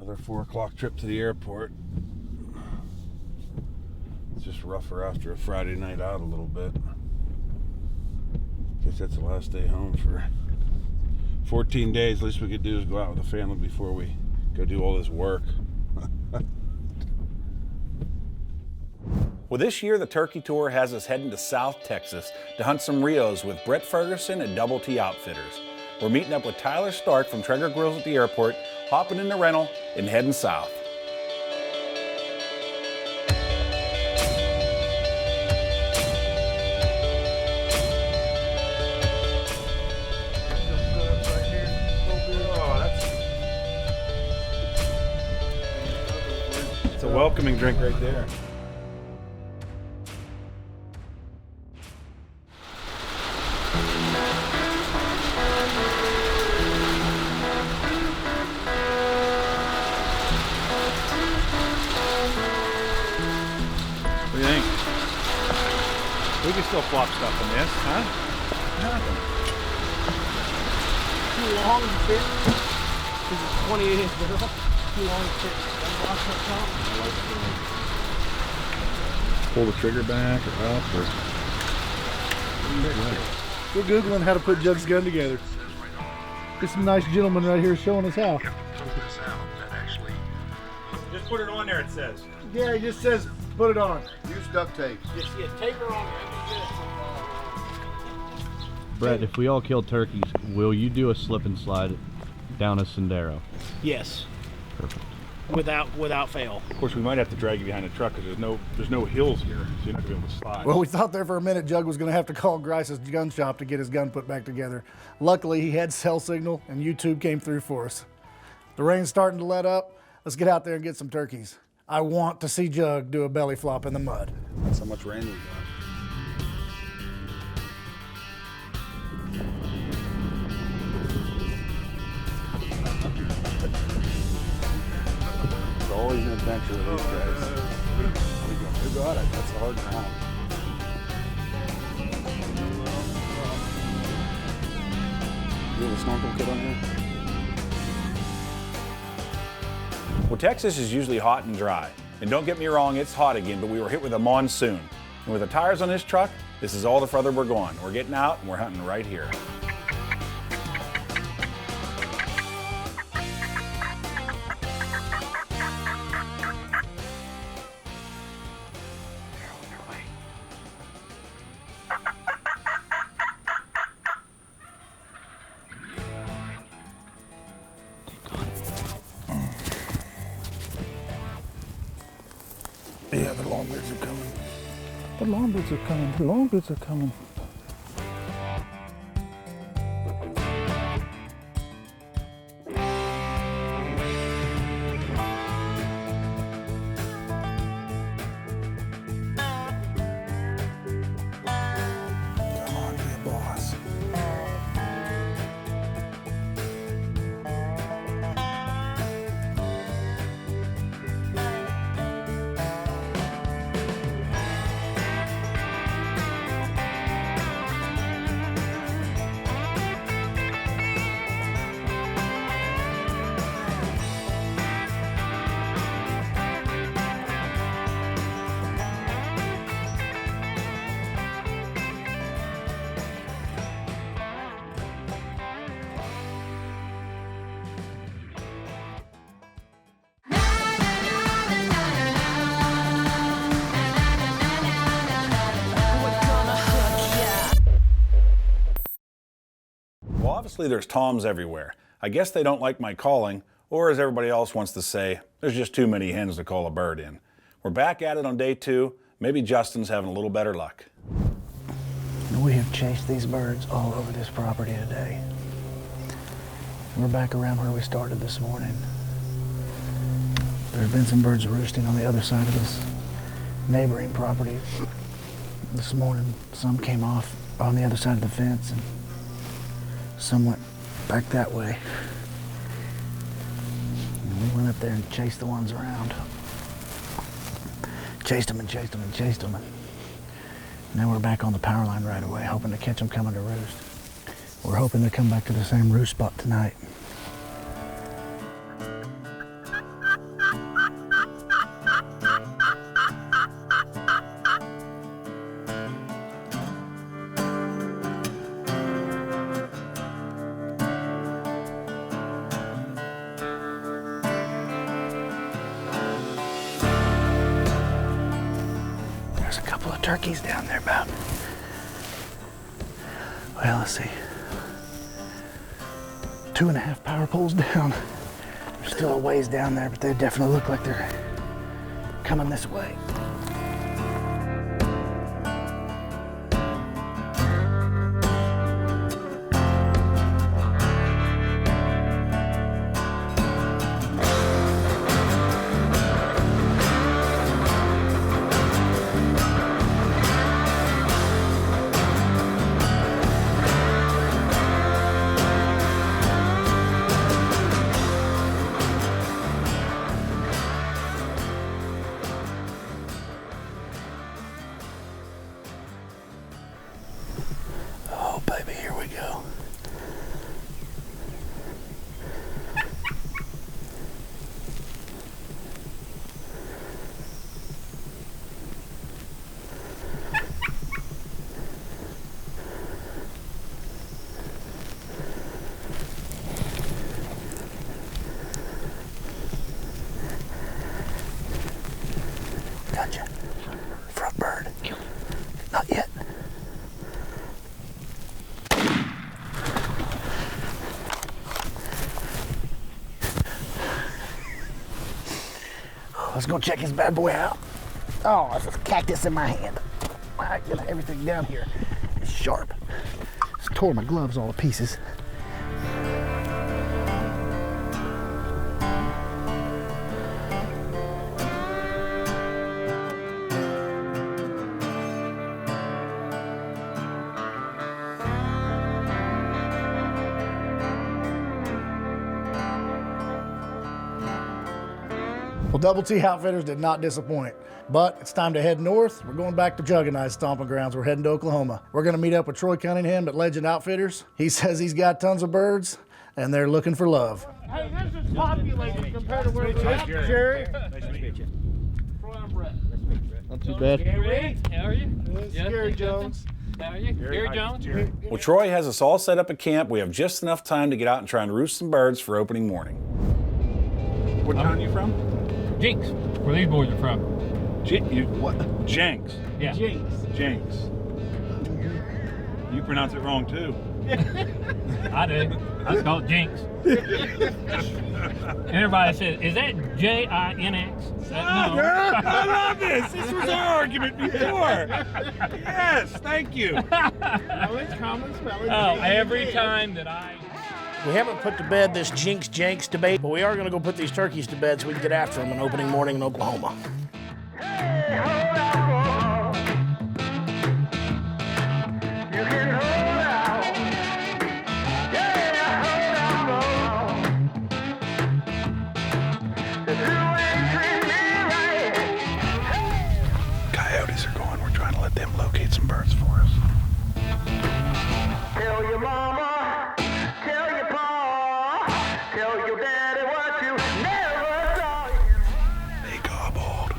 Another 4 o'clock trip to the airport. It's just rougher after a Friday night out a little bit. Guess that's the last day home for 14 days. Least we could do is go out with the family before we go do all this work. Well, this year the Turkey Tour has us heading to South Texas to hunt some Rios with Brett Ferguson and Double T Outfitters. We're meeting up with Tyler Stark from Traeger Grills at the airport, hopping in the rental and heading south. It's a welcoming drink right there. What do you think? We can still flop stuff in this, huh? Too long to fit. This is 28-inch barrel. Too long to fit. Pull the trigger back or up or... We're Googling how to put Jug's gun together. There's some nice gentlemen right here showing us how. Just put it on there, it says. Yeah, he just says put it on. Use duct tape. Just tape it on. Brett, if we all kill turkeys, will you do a slip and slide down a Sendero? Yes. Perfect. Without fail. Of course, we might have to drag you behind the truck because there's no hills here, so you're not gonna be able to slide. Well, we thought there for a minute Jug was going to have to call Grice's gun shop to get his gun put back together. Luckily, he had cell signal and YouTube came through for us. The rain's starting to let up. Let's get out there and get some turkeys. I want to see Jug do a belly flop in the mud. That's how much rain we got. It's always an adventure with these guys. Who got it? That's a hard round. You have a snorkel kit on here? Well, Texas is usually hot and dry. And don't get me wrong, it's hot again, but we were hit with a monsoon. And with the tires on this truck, this is all the further we're going. We're getting out and we're hunting right here. Yeah, the longbirds are coming. The longbirds are coming. The longbirds are coming. Come on, be a boss. Well, obviously there's toms everywhere. I guess they don't like my calling, or as everybody else wants to say, there's just too many hens to call a bird in. We're back at it on day 2. Maybe Justin's having a little better luck. We have chased these birds all over this property today. We're back around where we started this morning. There have been some birds roosting on the other side of this neighboring property this morning. Some came off on the other side of the fence and some went back that way. And we went up there and chased the ones around. Chased them and chased them and chased them. And now we're back on the power line right away, hoping to catch them coming to roost. We're hoping to come back to the same roost spot tonight. turkeys down there about, well, let's see, 2.5 power poles down. There's still a ways down there, but they definitely look like they're coming this way. Oh, baby, here we go. Gotcha. Front bird. Not yet. Let's go check this bad boy out. Oh, there's a cactus in my hand. I got everything down here. It's sharp. Just tore my gloves all to pieces. Well, Double T Outfitters did not disappoint, but it's time to head north. We're going back to Juggernauts stomping grounds. We're heading to Oklahoma. We're going to meet up with Troy Cunningham at Legend Outfitters. He says he's got tons of birds, and they're looking for love. Hey, this is populated compared to where we're at. Jerry. Nice to meet you. Troy, I'm Brett. Not too bad. Gary, how are you? This is Gary Jones. How are you? Gary Jones. Well, Troy has us all set up at camp. We have just enough time to get out and try and roost some birds for opening morning. What town are you from? Jinx, where these boys are from. What? Jenks. Yeah. Jenks. You pronounce it wrong too. I do. I call it Jinx. Everybody says, is that J-I-N-X? No. I love this. This was our argument before. Yes, thank you. No, it's common spelling. Oh, every time that I... We haven't put to bed this Jinx Janks debate, but we are going to go put these turkeys to bed so we can get after them on opening morning in Oklahoma. Coyotes are going. We're trying to let them locate some birds for us. Tell your mama, tell your pa, tell your daddy what you never saw. They gobbled.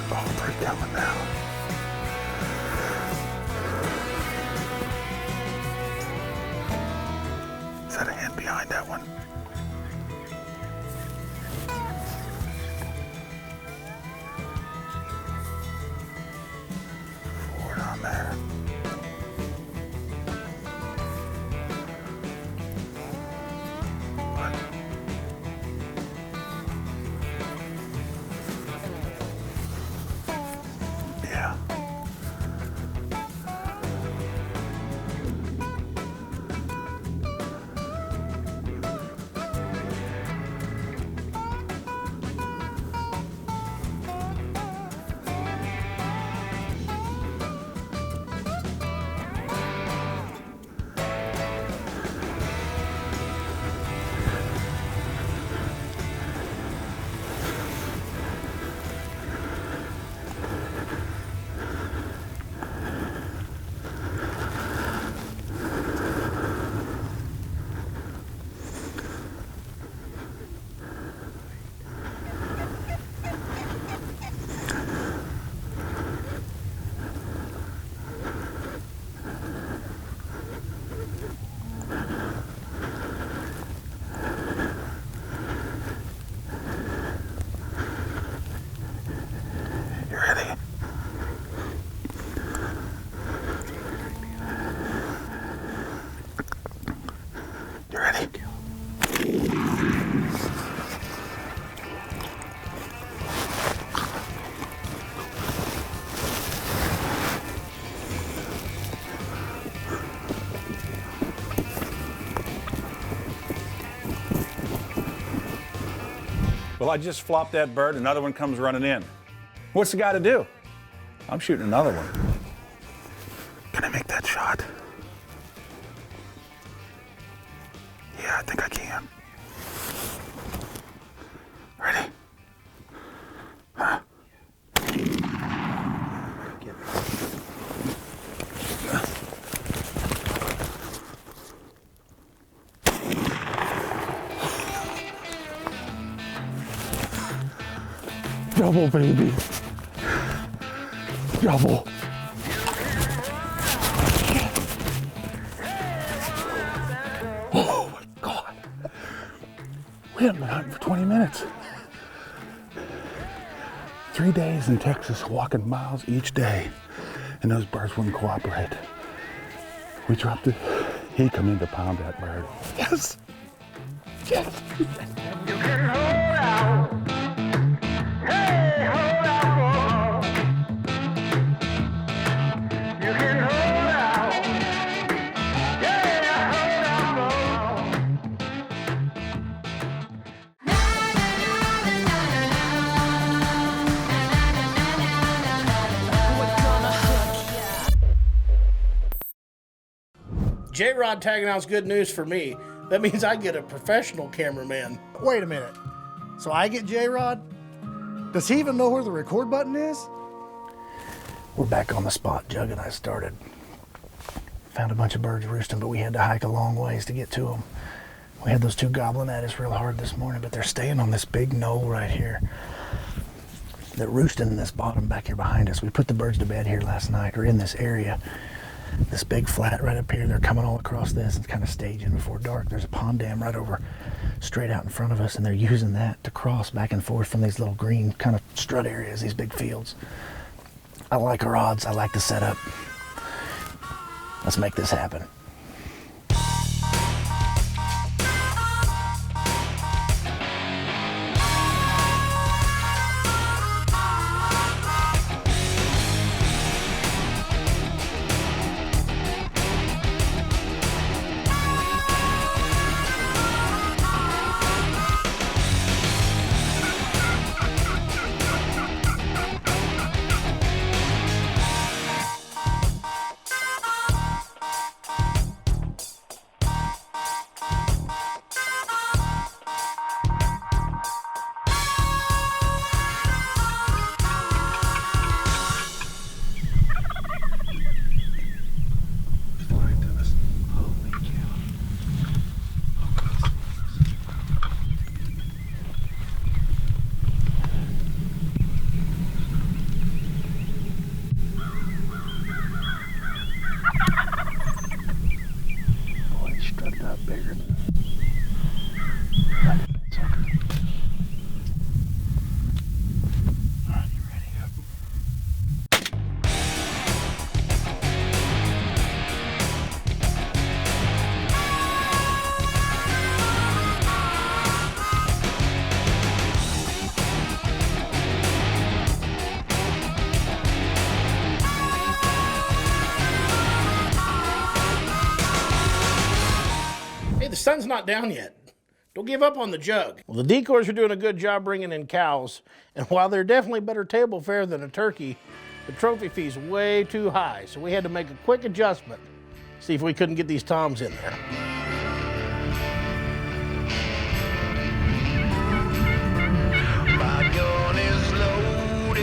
Oh, they're coming now. Is that a hen behind that one? Forward on there. What? Yeah. You ready? You ready? Well, I just flopped that bird, another one comes running in. What's the guy to do? I'm shooting another one. Can I make that shot? Yeah, I think I can. Ready? Huh? Double, baby. Double. Oh my God. We haven't been hunting for 20 minutes. 3 days in Texas, walking miles each day, and those birds wouldn't cooperate. We dropped it. He come in to pound that bird. Yes. Yes. You can hold out. Hey, hold out. You can hold out. Yeah, hold out. J-Rod tagging out's good news for me. That means I get a professional cameraman. Wait a minute. So I get J-Rod? Does he even know where the record button is? We're back on the spot Jug and I started. Found a bunch of birds roosting, but we had to hike a long ways to get to them. We had those two gobbling at us real hard this morning, but they're staying on this big knoll right here. They're roosting in this bottom back here behind us. We put the birds to bed here last night, or in this area. This big flat right up here. They're coming all across this and kind of staging before dark. There's a pond dam right over straight out in front of us, and they're using that to cross back and forth from these little green kind of strut areas, these big fields. I like our odds. I like the setup. Let's make this happen. sun's not down yet. Don't give up on the jug. Well, the decoys are doing a good job bringing in cows, and while they're definitely better table fare than a turkey, the trophy fee's way too high, so we had to make a quick adjustment, see if we couldn't get these toms in there. My gun is loaded,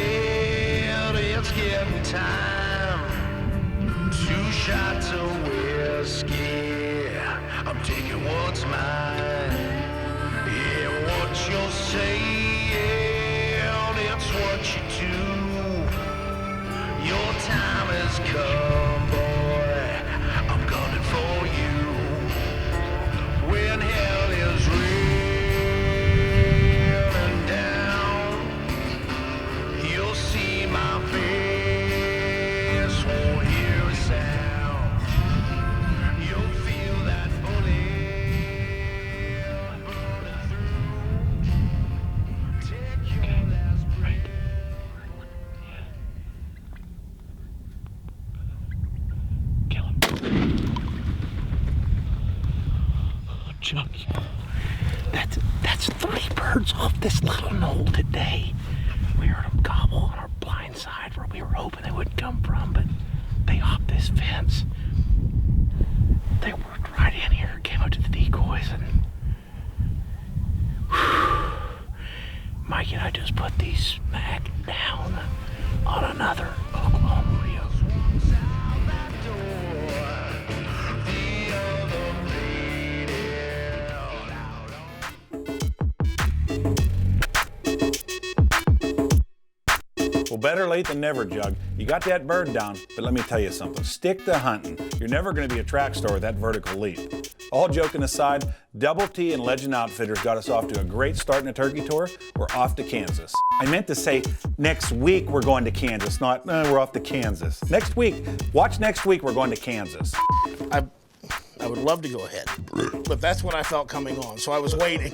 it's getting time. 2 shots of whiskey, I'm taking what's mine. Yeah, what you're saying, it's what you do. Your time has come, boy, I'm gunning for you. When hell is raining down, you'll see my face, won't hear a sound. You'll feel that bullet through. Take your last breath. Kill him. Chuck, that's 3 birds off this little knoll today. We heard them gobble on our blind side where we were hoping they wouldn't come from, but they hopped this fence. They worked right in here, came up to the decoys, and Mike and I just put these smack down on another Oklahoma Rio. Well, better late than never, Jug. You got that bird down, but let me tell you something. Stick to hunting. You're never going to be a track star with that vertical leap. All joking aside, Double T and Legend Outfitters got us off to a great start in a turkey tour. We're off to Kansas. I meant to say next week we're going to Kansas, not we're off to Kansas. Next week, watch next week we're going to Kansas. I would love to go ahead, but that's what I felt coming on, so I was waiting.